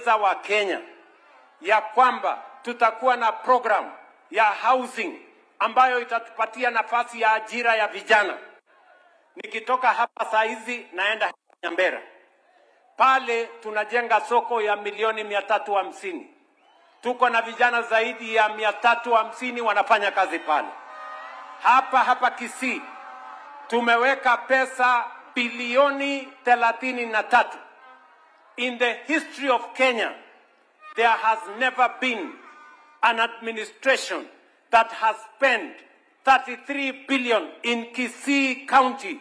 kueleza Wakenya ya kwamba tutakuwa na program ya housing ambayo itatupatia nafasi ya ajira ya vijana. Nikitoka hapa saa hizi naenda Nyambera. Pale tunajenga soko ya milioni 350. Tuko na vijana zaidi ya 350 wanafanya kazi pale. Hapa Kisii tumeweka pesa bilioni 33. In the history of Kenya, there has never been an administration that has spent 33 billion in Kisii County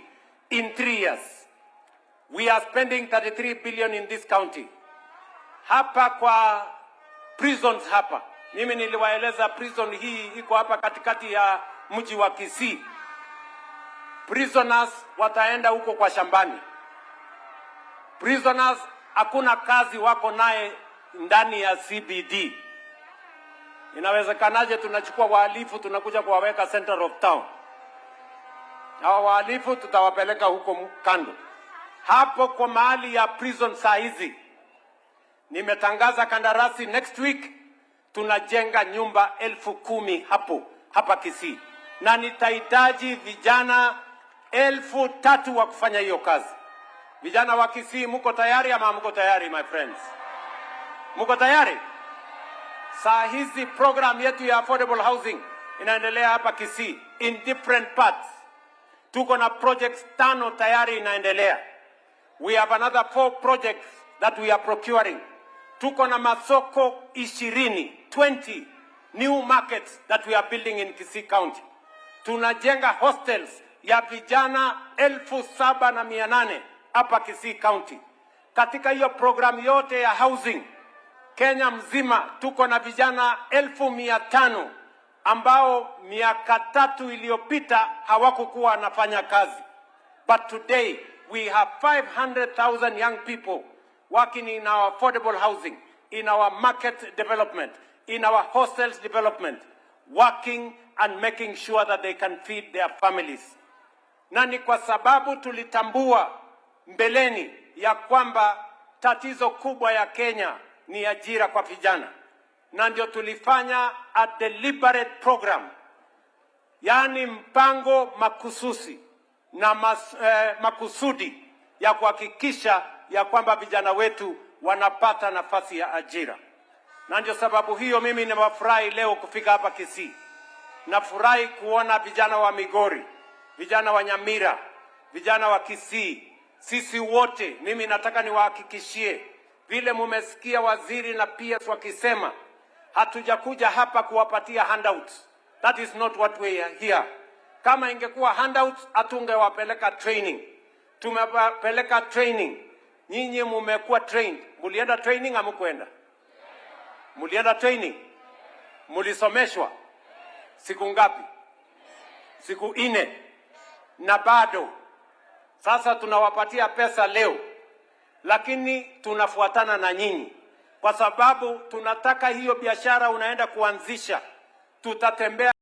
in 3 years. We are spending 33 billion in this county. Hapa kwa prisons hapa. Mimi niliwaeleza prison hii iko hapa katikati ya mji wa Kisii. Prisoners wataenda huko kwa shambani. Prisoners hakuna kazi wako naye ndani ya CBD. Inawezekanaje tunachukua wahalifu tunakuja kuwaweka center of town? Hawa wahalifu tutawapeleka huko kando. Hapo kwa mahali ya prison saa hizi nimetangaza kandarasi next week tunajenga nyumba 10,000 hapa Kisii. Na nitahitaji vijana 3,000 wa kufanya hiyo kazi. Vijana wa Kisii, mko tayari ama mko tayari my friends? Mko tayari? Saa hizi program yetu ya affordable housing inaendelea hapa Kisii in different parts. Tuko na projects 5 tayari inaendelea. We have another 4 projects that we are procuring. Tuko na masoko 20 new markets that we are building in Kisii County. Tunajenga hostels ya vijana 7,800 hapa Kisii County. Katika hiyo program yote ya housing Kenya mzima tuko na vijana 1,500 ambao miaka 3 iliyopita hawakukuwa wanafanya kazi. But today we have 500,000 young people working in our affordable housing, in our market development, in our hostels development, working and making sure that they can feed their families. Na ni kwa sababu tulitambua mbeleni ya kwamba tatizo kubwa ya Kenya ni ajira kwa vijana. Na ndio tulifanya a deliberate program, yani mpango makususi na makusudi ya kuhakikisha ya kwamba vijana wetu wanapata nafasi ya ajira. Na ndio sababu hiyo mimi nimefurahi leo kufika hapa Kisii. Nafurahi kuona vijana wa Migori, vijana wa Nyamira, vijana wa Kisii. Sisi wote mimi nataka niwahakikishie vile mumesikia waziri na PS wakisema hatujakuja hapa kuwapatia handouts. That is not what we are here. Kama ingekuwa handouts hatungewapeleka training. Tumepeleka training. Nyinyi mumekuwa trained. Mulienda training ama mkwenda? Mulienda training? Mulisomeshwa? Siku ngapi? Siku 4. Na bado sasa tunawapatia pesa leo. Lakini tunafuatana na nyinyi kwa sababu tunataka hiyo biashara unaenda kuanzisha tutatembea